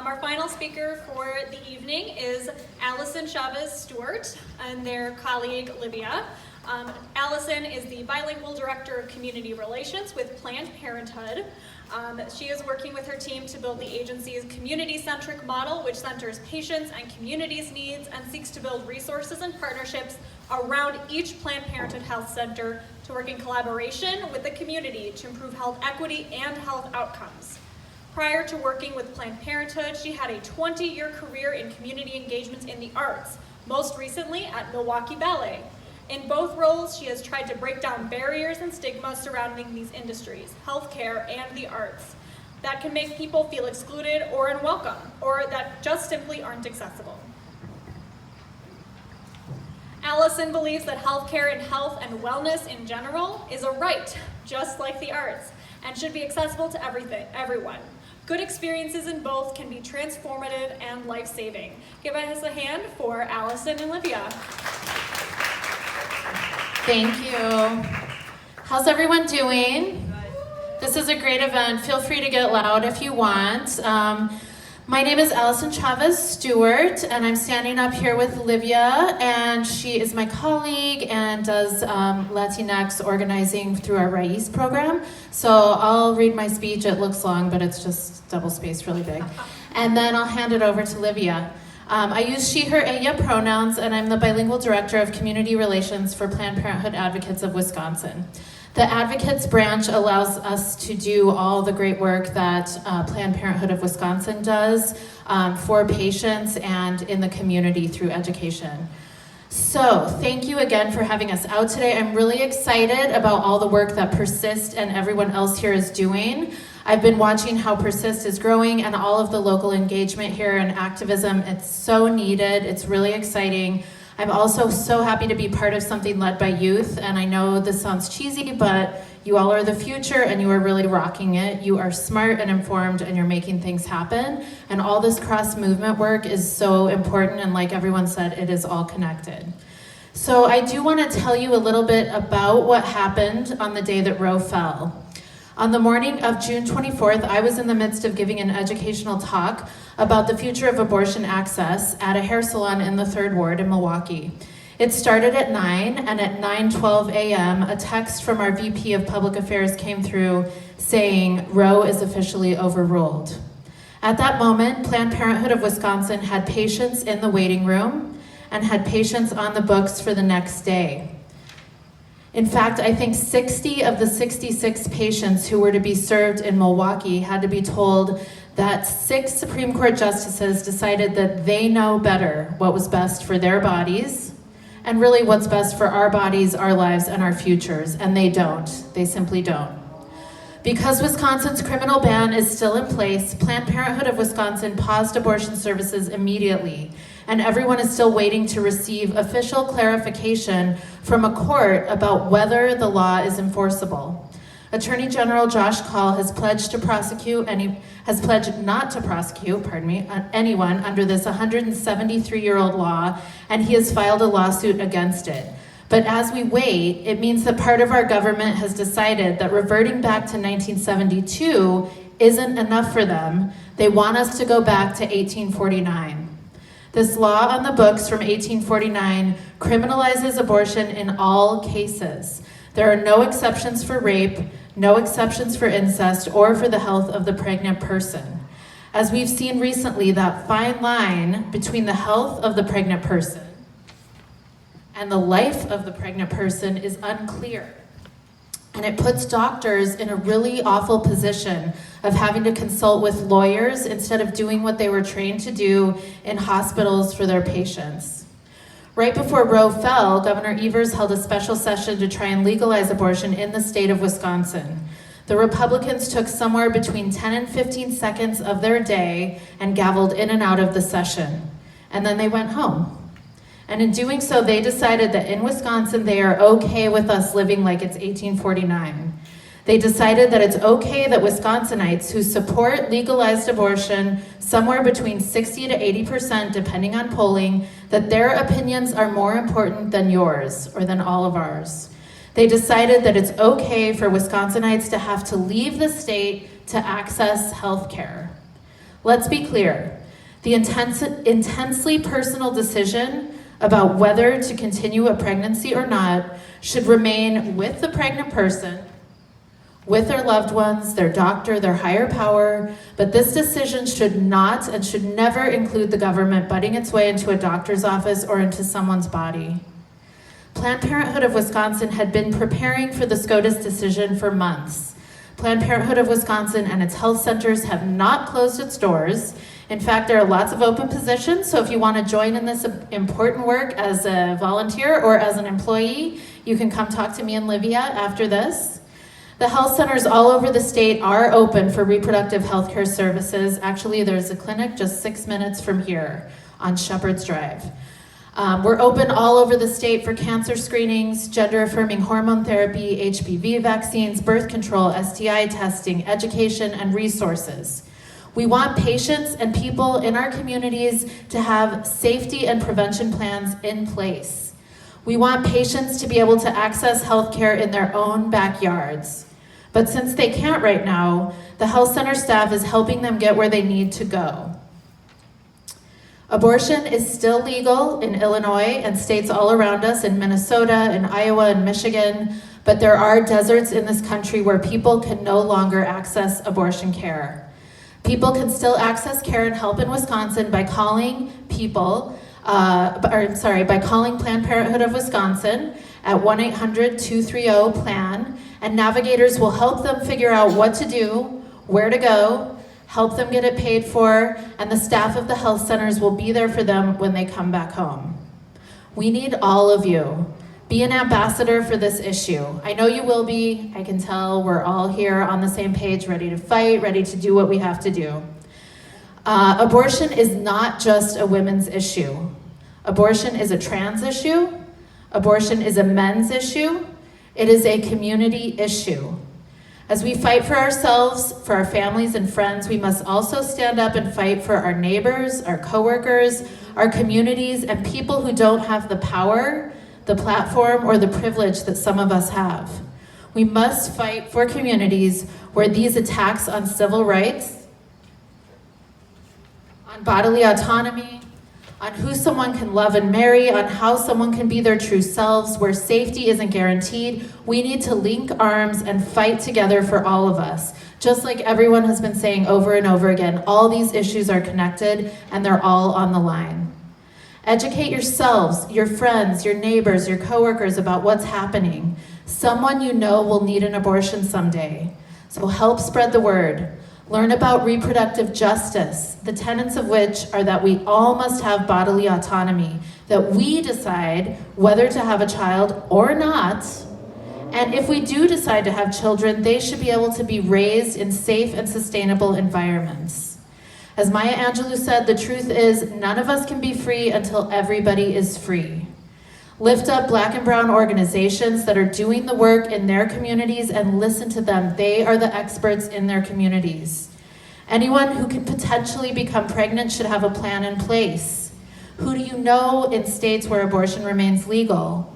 Our final speaker for the evening is Alyson Chavez-Stewart and their colleague Livia. Alyson is the bilingual director of community relations with Planned Parenthood. She is working with her team to build the agency's community-centric model, which centers patients and communities' needs and seeks to build resources and partnerships around each Planned Parenthood health center to work in collaboration with the community to improve health equity and health outcomes. Prior to working with Planned Parenthood, she had a 20-year career in community engagement in the arts, most recently at Milwaukee Ballet. In both roles, she has tried to break down barriers and stigmas surrounding these industries, healthcare and the arts, that can make people feel excluded or unwelcome, or that just simply aren't accessible. Alyson believes that healthcare and health and wellness in general is a right, just like the arts, and should be accessible to everyone. Good experiences in both can be transformative and life-saving. Give us a hand for Alyson and Livia. Thank you. How's everyone doing? This is a great event. Feel free to get loud if you want. My name is Alyson Chavez-Stewart, and I'm standing up here with Livia, and she is my colleague and does Latinx organizing through our Raiz program. So I'll read my speech. It looks long, but it's just double-spaced really big. And then I'll hand it over to Livia. I use she, her, ella pronouns, and I'm the bilingual director of community relations for Planned Parenthood Advocates of Wisconsin. The Advocates branch allows us to do all the great work that Planned Parenthood of Wisconsin does for patients and in the community through education. So thank you again for having us out today. I'm really excited about all the work that Persist and everyone else here is doing. I've been watching how Persist is growing and all of the local engagement here and activism. It's so needed. It's really exciting. I'm also so happy to be part of something led by youth, and I know this sounds cheesy, but you all are the future and you are really rocking it. You are smart and informed and you're making things happen, and all this cross-movement work is so important, and like everyone said, it is all connected. So I do want to tell you a little bit about what happened on the day that Roe fell. On the morning of June 24th, I was in the midst of giving an educational talk about the future of abortion access at a hair salon in the 3rd Ward in Milwaukee. It started at 9, and at 9:12 a.m., a text from our VP of Public Affairs came through saying, "Roe is officially overruled." At that moment, Planned Parenthood of Wisconsin had patients in the waiting room and had patients on the books for the next day. In fact, I think 60 of the 66 patients who were to be served in Milwaukee had to be told that 6 Supreme Court justices decided that they know better what was best for their bodies and really what's best for our bodies, our lives, and our futures, and they don't. They simply don't. Because Wisconsin's criminal ban is still in place, Planned Parenthood of Wisconsin paused abortion services immediately, and everyone is still waiting to receive official clarification from a court about whether the law is enforceable. Attorney General Josh Kaul has pledged to prosecute, and he has pledged not to prosecute, anyone under this 173-year-old law, and he has filed a lawsuit against it. But as we wait, it means that part of our government has decided that reverting back to 1972 isn't enough for them. They want us to go back to 1849. This law on the books from 1849 criminalizes abortion in all cases. There are no exceptions for rape, no exceptions for incest, or for the health of the pregnant person. As we've seen recently, that fine line between the health of the pregnant person and the life of the pregnant person is unclear. And it puts doctors in a really awful position of having to consult with lawyers instead of doing what they were trained to do in hospitals for their patients. Right before Roe fell, Governor Evers held a special session to try and legalize abortion in the state of Wisconsin. The Republicans took somewhere between 10 and 15 seconds of their day and gavelled in and out of the session. And then they went home. And in doing so, they decided that in Wisconsin, they are okay with us living like it's 1849. They decided that it's okay that Wisconsinites who support legalized abortion, somewhere between 60 to 80%, depending on polling, that their opinions are more important than yours or than all of ours. They decided that it's okay for Wisconsinites to have to leave the state to access health care. Let's be clear. The intensely personal decision about whether to continue a pregnancy or not should remain with the pregnant person, with their loved ones, their doctor, their higher power, but this decision should not and should never include the government butting its way into a doctor's office or into someone's body. Planned Parenthood of Wisconsin had been preparing for the SCOTUS decision for months. Planned Parenthood of Wisconsin and its health centers have not closed its doors. In fact, there are lots of open positions, so if you want to join in this important work as a volunteer or as an employee, you can come talk to me and Livia after this. The health centers all over the state are open for reproductive health care services. Actually, there's a clinic just 6 minutes from here on Shepherd's Drive. We're open all over the state for cancer screenings, gender-affirming hormone therapy, HPV vaccines, birth control, STI testing, education, and resources. We want patients and people in our communities to have safety and prevention plans in place. We want patients to be able to access healthcare in their own backyards. But since they can't right now, the health center staff is helping them get where they need to go. Abortion is still legal in Illinois and states all around us in Minnesota and Iowa and Michigan, but there are deserts in this country where people can no longer access abortion care. People can still access care and help in Wisconsin by calling by calling Planned Parenthood of Wisconsin at 1-800-230-PLAN, and navigators will help them figure out what to do, where to go, help them get it paid for, and the staff of the health centers will be there for them when they come back home. We need all of you. Be an ambassador for this issue. I know you will be. I can tell we're all here on the same page, ready to fight, ready to do what we have to do. Abortion is not just a women's issue. Abortion is a trans issue. Abortion is a men's issue. It is a community issue. As we fight for ourselves, for our families and friends, we must also stand up and fight for our neighbors, our coworkers, our communities, and people who don't have the power, the platform, or the privilege that some of us have. We must fight for communities where these attacks on civil rights, on bodily autonomy, on who someone can love and marry, on how someone can be their true selves, where safety isn't guaranteed, we need to link arms and fight together for all of us. Just like everyone has been saying over and over again, all these issues are connected and they're all on the line. Educate yourselves, your friends, your neighbors, your coworkers about what's happening. Someone you know will need an abortion someday. So help spread the word. Learn about reproductive justice, the tenets of which are that we all must have bodily autonomy, that we decide whether to have a child or not, and if we do decide to have children, they should be able to be raised in safe and sustainable environments. As Maya Angelou said, the truth is none of us can be free until everybody is free. Lift up Black and brown organizations that are doing the work in their communities and listen to them. They are the experts in their communities. Anyone who can potentially become pregnant should have a plan in place. Who do you know in states where abortion remains legal?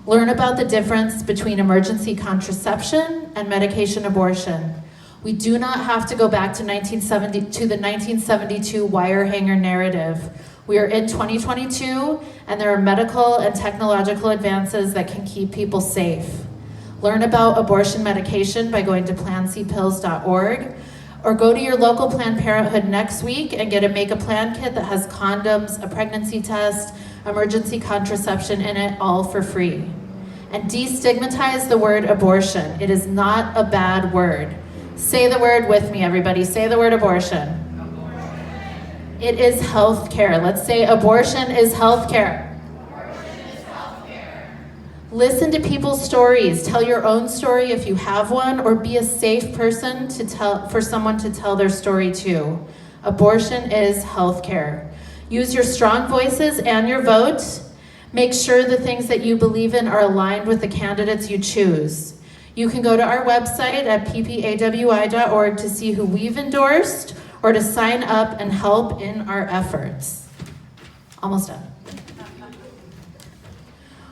Learn about the difference between emergency contraception and medication abortion. We do not have to go back to the 1972 wire hanger narrative. We are in 2022, and there are medical and technological advances that can keep people safe. Learn about abortion medication by going to plancpills.org, or go to your local Planned Parenthood next week and get a Make a Plan kit that has condoms, a pregnancy test, emergency contraception in it, all for free. And destigmatize the word abortion. It is not a bad word. Say the word with me, everybody. Say the word abortion. It is health care. Let's say abortion is health care. Abortion is health care. Listen to people's stories. Tell your own story if you have one, or be a safe person for someone to tell their story to. Abortion is health care. Use your strong voices and your vote. Make sure the things that you believe in are aligned with the candidates you choose. You can go to our website at ppawi.org to see who we've endorsed, or to sign up and help in our efforts. Almost done.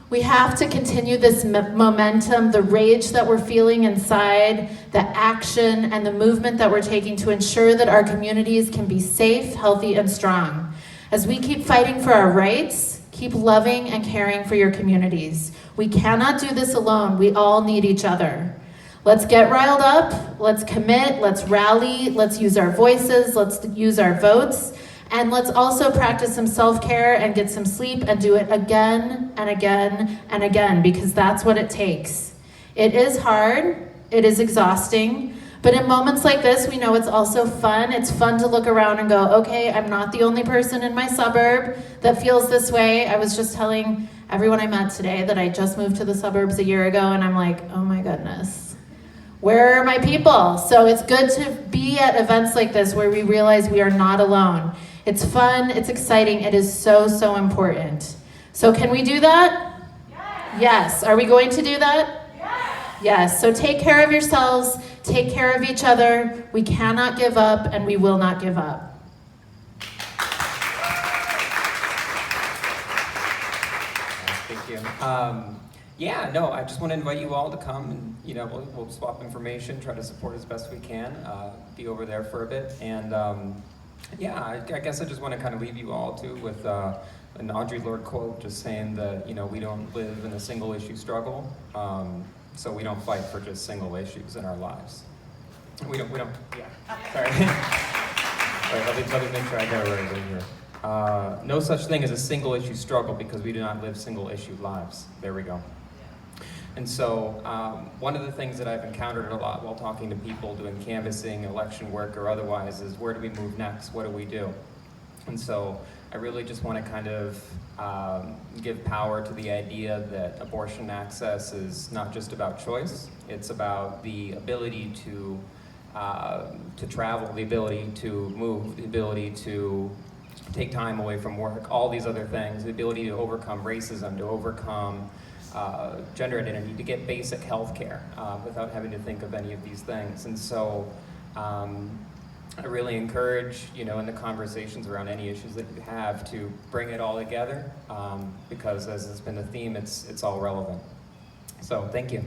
We have to continue this momentum, the rage that we're feeling inside, the action and the movement that we're taking to ensure that our communities can be safe, healthy, and strong. As we keep fighting for our rights, keep loving and caring for your communities. We cannot do this alone. We all need each other. Let's get riled up, let's commit, let's rally, let's use our voices, let's use our votes, and let's also practice some self-care and get some sleep and do it again and again and again, because that's what it takes. It is hard, it is exhausting, but in moments like this, we know it's also fun. It's fun to look around and go, okay, I'm not the only person in my suburb that feels this way. I was just telling everyone I met today that I just moved to the suburbs a year ago, and I'm like, oh my goodness, where are my people? So it's good to be at events like this where we realize we are not alone. It's fun, it's exciting, it is so, so important. So can we do that? Yes. Are we going to do that? Yes. So take care of yourselves, take care of each other. We cannot give up, and we will not give up. Thank you. Yeah, no, I just want to invite you all to come and, we'll swap information, try to support as best we can, be over there for a bit. And yeah, I guess I just want to kind of leave you all too with an Audre Lorde quote just saying that, we don't live in a single issue struggle, so we don't fight for just single issues in our lives. We don't, yeah, sorry. All right, let me make sure I got it right over here. No such thing as a single issue struggle because we do not live single issue lives. There we go. And so one of the things that I've encountered a lot while talking to people doing canvassing, election work, or otherwise is where do we move next? What do we do? And so I really just want to kind of give power to the idea that abortion access is not just about choice. It's about the ability to travel, the ability to move, the ability to take time away from work, all these other things, the ability to overcome racism, to overcome gender identity, to get basic health care without having to think of any of these things. And so I really encourage, in the conversations around any issues that you have to bring it all together because as has been the theme, it's all relevant. So thank you.